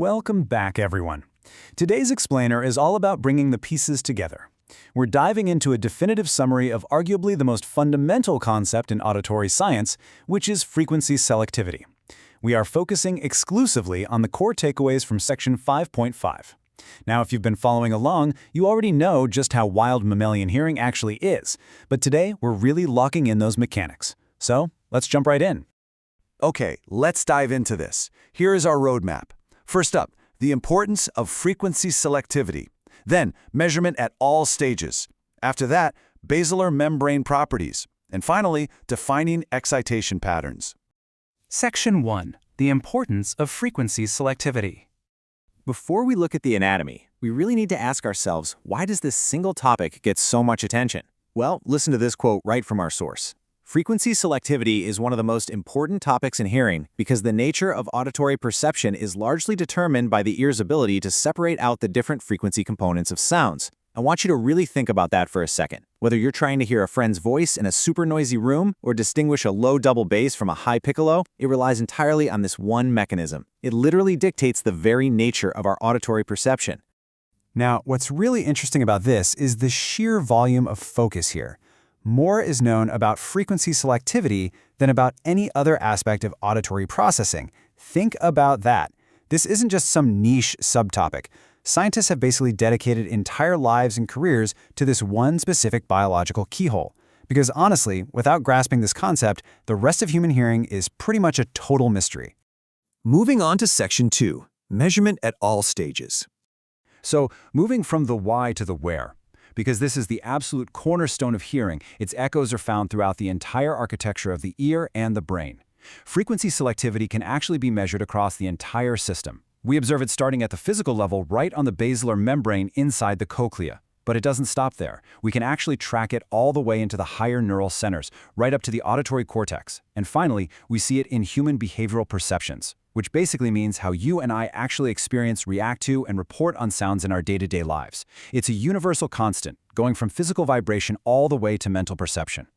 Welcome back, everyone. Today's explainer is all about bringing the pieces together. We're diving into a definitive summary of arguably the most fundamental concept in auditory science, which is frequency selectivity. We are focusing exclusively on the core takeaways from section 5.5. Now, if you've been following along, you already know just how wild mammalian hearing actually is, but today we're really locking in those mechanics. So, let's jump right in. Okay, let's dive into this. Here is our roadmap. First up, the importance of frequency selectivity. Then, measurement at all stages. After that, basilar membrane properties. And finally, defining excitation patterns. Section 1. The importance of frequency selectivity. Before we look at the anatomy, we really need to ask ourselves, why does this single topic get so much attention? Well, listen to this quote right from our source. Frequency selectivity is one of the most important topics in hearing because the nature of auditory perception is largely determined by the ear's ability to separate out the different frequency components of sounds. I want you to really think about that for a second. Whether you're trying to hear a friend's voice in a super noisy room or distinguish a low double bass from a high piccolo, it relies entirely on this one mechanism. It literally dictates the very nature of our auditory perception. Now, what's really interesting about this is the sheer volume of focus here. More is known about frequency selectivity than about any other aspect of auditory processing. Think about that. This isn't just some niche subtopic. Scientists have basically dedicated entire lives and careers to this one specific biological keyhole. Because honestly, without grasping this concept, the rest of human hearing is pretty much a total mystery. Moving on to Section 2, measurement at all stages. So, moving from the why to the where. Because this is the absolute cornerstone of hearing, its echoes are found throughout the entire architecture of the ear and the brain. Frequency selectivity can actually be measured across the entire system. We observe it starting at the physical level right on the basilar membrane inside the cochlea. But it doesn't stop there. We can actually track it all the way into the higher neural centers, right up to the auditory cortex. And finally, we see it in human behavioral perceptions, which basically means how you and I actually experience, react to, and report on sounds in our day-to-day lives. It's a universal constant, going from physical vibration all the way to mental perception.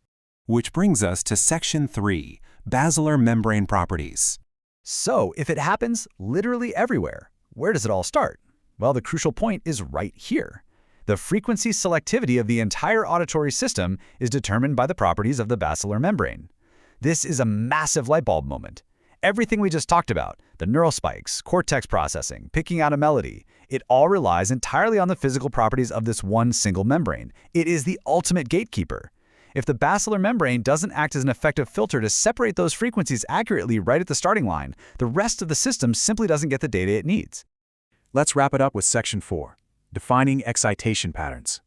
Which brings us to Section 3. Basilar membrane properties. So, if it happens literally everywhere, where does it all start? Well, the crucial point is right here. The frequency selectivity of the entire auditory system is determined by the properties of the basilar membrane. This is a massive light bulb moment. Everything we just talked about, the neural spikes, cortex processing, picking out a melody, it all relies entirely on the physical properties of this one single membrane. It is the ultimate gatekeeper. If the basilar membrane doesn't act as an effective filter to separate those frequencies accurately right at the starting line, the rest of the system simply doesn't get the data it needs. Let's wrap it up with Section 4. Defining excitation patterns.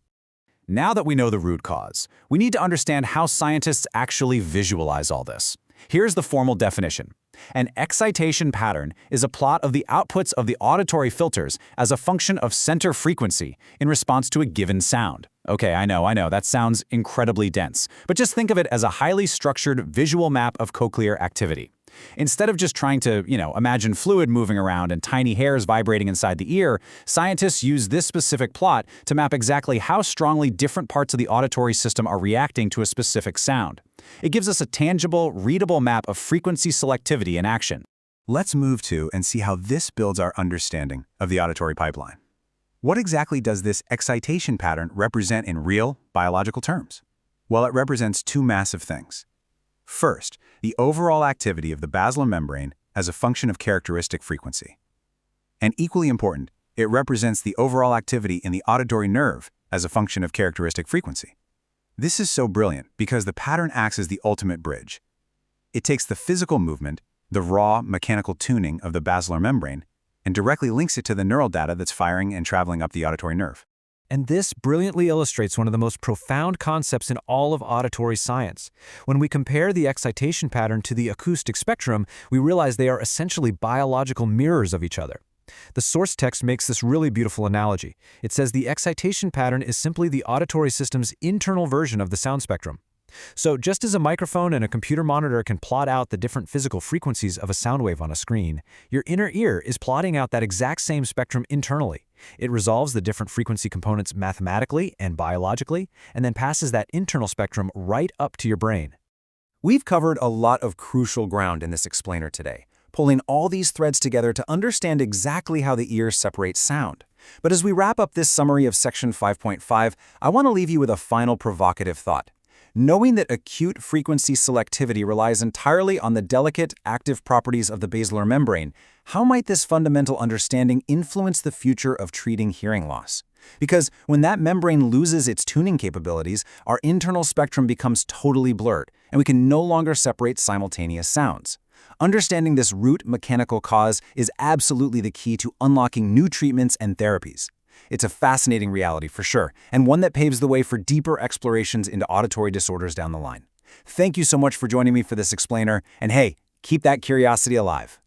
Now that we know the root cause, we need to understand how scientists actually visualize all this. Here's the formal definition. An excitation pattern is a plot of the outputs of the auditory filters as a function of center frequency in response to a given sound. Okay, I know, that sounds incredibly dense, but just think of it as a highly structured visual map of cochlear activity. Instead of just trying to, imagine fluid moving around and tiny hairs vibrating inside the ear, scientists use this specific plot to map exactly how strongly different parts of the auditory system are reacting to a specific sound. It gives us a tangible, readable map of frequency selectivity in action. Let's move to and see how this builds our understanding of the auditory pipeline. What exactly does this excitation pattern represent in real, biological terms? Well, it represents two massive things. First, the overall activity of the basilar membrane as a function of characteristic frequency. And equally important, it represents the overall activity in the auditory nerve as a function of characteristic frequency. This is so brilliant because the pattern acts as the ultimate bridge. It takes the physical movement, the raw mechanical tuning of the basilar membrane, and directly links it to the neural data that's firing and traveling up the auditory nerve. And this brilliantly illustrates one of the most profound concepts in all of auditory science. When we compare the excitation pattern to the acoustic spectrum, we realize they are essentially biological mirrors of each other. The source text makes this really beautiful analogy. It says the excitation pattern is simply the auditory system's internal version of the sound spectrum. So just as a microphone and a computer monitor can plot out the different physical frequencies of a sound wave on a screen, your inner ear is plotting out that exact same spectrum internally. It resolves the different frequency components mathematically and biologically, and then passes that internal spectrum right up to your brain. We've covered a lot of crucial ground in this explainer today. pulling all these threads together to understand exactly how the ears separate sound. But as we wrap up this summary of Section 5.5, I want to leave you with a final provocative thought. Knowing that acute frequency selectivity relies entirely on the delicate, active properties of the basilar membrane, how might this fundamental understanding influence the future of treating hearing loss? Because when that membrane loses its tuning capabilities, our internal spectrum becomes totally blurred, and we can no longer separate simultaneous sounds. Understanding this root mechanical cause is absolutely the key to unlocking new treatments and therapies. It's a fascinating reality for sure, and one that paves the way for deeper explorations into auditory disorders down the line. Thank you so much for joining me for this explainer, and hey, keep that curiosity alive.